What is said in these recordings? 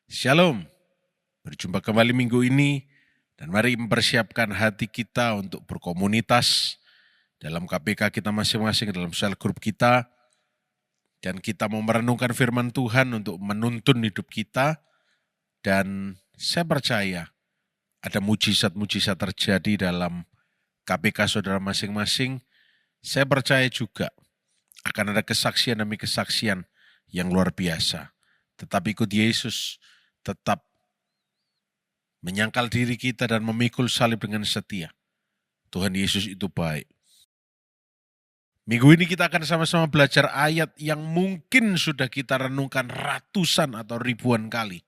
Shalom, berjumpa kembali minggu ini dan mari mempersiapkan hati kita untuk berkomunitas dalam KPK kita masing-masing, dalam sel grup kita. Dan kita mau merenungkan firman Tuhan untuk menuntun hidup kita. Dan saya percaya ada mujizat-mujizat terjadi dalam KPK saudara masing-masing. Saya percaya juga akan ada kesaksian demi kesaksian yang luar biasa. Tetap ikut Yesus, tetap menyangkal diri kita dan memikul salib dengan setia. Tuhan Yesus itu baik. Minggu ini kita akan sama-sama belajar ayat yang mungkin sudah kita renungkan ratusan atau ribuan kali.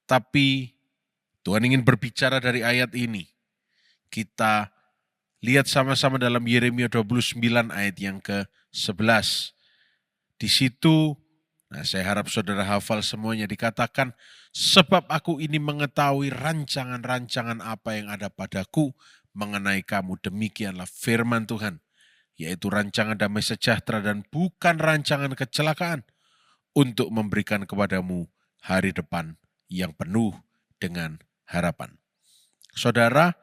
Tapi Tuhan ingin berbicara dari ayat ini. Kita lihat sama-sama dalam Yeremia 29 ayat yang ke-11. Di situ, saya harap saudara hafal semuanya, dikatakan, sebab aku ini mengetahui rancangan-rancangan apa yang ada padaku mengenai kamu. Demikianlah firman Tuhan, yaitu rancangan damai sejahtera dan bukan rancangan kecelakaan, untuk memberikan kepadamu hari depan yang penuh dengan harapan. Saudara,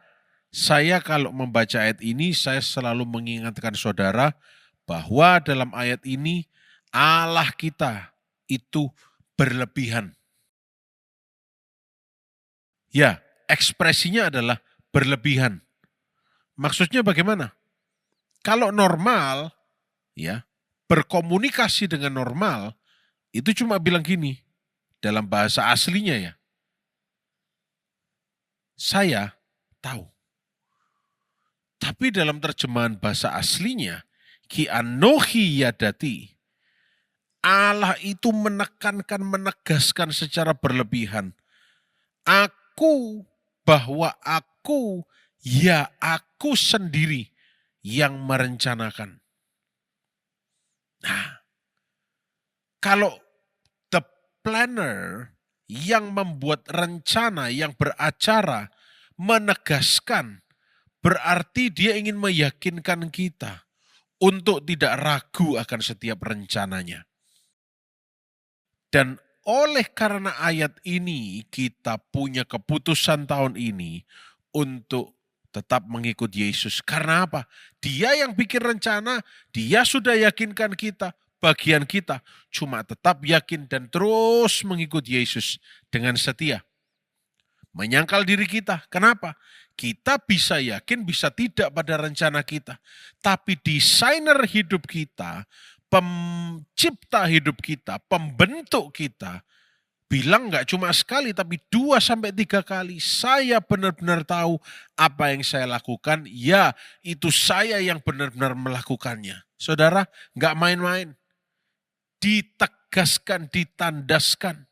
saya kalau membaca ayat ini, saya selalu mengingatkan saudara bahwa dalam ayat ini Allah kita itu berlebihan. Ya, ekspresinya adalah berlebihan. Maksudnya bagaimana? Kalau normal, ya, berkomunikasi dengan normal, itu cuma bilang gini, dalam bahasa aslinya ya, saya tahu. Tapi dalam terjemahan bahasa aslinya, ki anohi yadati, Allah itu menekankan, menegaskan secara berlebihan. Bahwa aku sendiri yang merencanakan. Nah, kalau the planner yang membuat rencana, yang beracara, menegaskan, berarti dia ingin meyakinkan kita untuk tidak ragu akan setiap rencananya. Dan oleh karena ayat ini, kita punya keputusan tahun ini untuk tetap mengikut Yesus. Karena apa? Dia yang bikin rencana, dia sudah yakinkan kita. Bagian kita cuma tetap yakin dan terus mengikut Yesus dengan setia. Menyangkal diri kita. Kenapa? Kita bisa yakin, bisa tidak pada rencana kita. Tapi desainer hidup kita, pencipta hidup kita, pembentuk kita, bilang gak cuma sekali tapi 2-3 kali, saya benar-benar tahu apa yang saya lakukan, ya itu saya yang benar-benar melakukannya. Saudara, gak main-main. Ditegaskan, ditandaskan.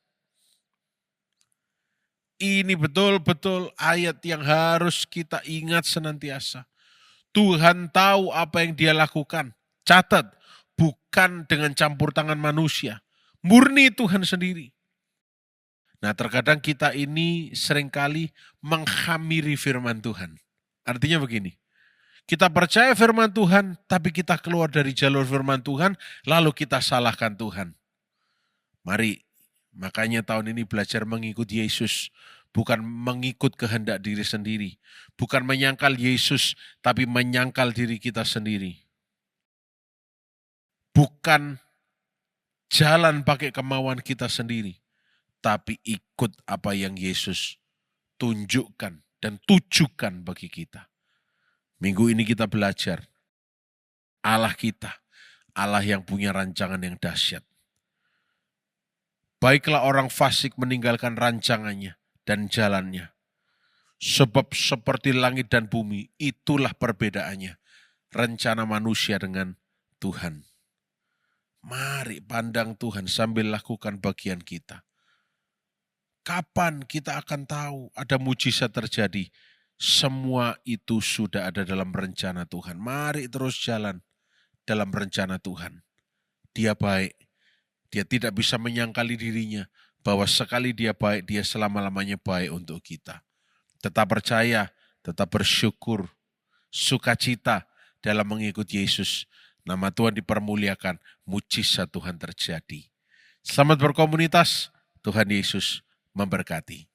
Ini betul-betul ayat yang harus kita ingat senantiasa. Tuhan tahu apa yang dia lakukan. Catat, bukan dengan campur tangan manusia. Murni Tuhan sendiri. Nah, terkadang kita ini seringkali menghamiri firman Tuhan. Artinya begini, kita percaya firman Tuhan, tapi kita keluar dari jalur firman Tuhan, lalu kita salahkan Tuhan. Mari, makanya tahun ini belajar mengikut Yesus, bukan mengikut kehendak diri sendiri. Bukan menyangkal Yesus, tapi menyangkal diri kita sendiri. Bukan jalan pakai kemauan kita sendiri, tapi ikut apa yang Yesus tunjukkan dan tujukan bagi kita. Minggu ini kita belajar Allah kita, Allah yang punya rancangan yang dahsyat. Baiklah orang fasik meninggalkan rancangannya dan jalannya. Sebab seperti langit dan bumi, itulah perbedaannya. Rencana manusia dengan Tuhan. Mari pandang Tuhan sambil lakukan bagian kita. Kapan kita akan tahu ada mujizat terjadi? Semua itu sudah ada dalam rencana Tuhan. Mari terus jalan dalam rencana Tuhan. Dia baik. Dia tidak bisa menyangkali dirinya bahwa sekali dia baik, dia selama-lamanya baik untuk kita. Tetap percaya, tetap bersyukur, sukacita dalam mengikut Yesus. Nama Tuhan dipermuliakan, mujizat Tuhan terjadi. Selamat berkomunitas, Tuhan Yesus memberkati.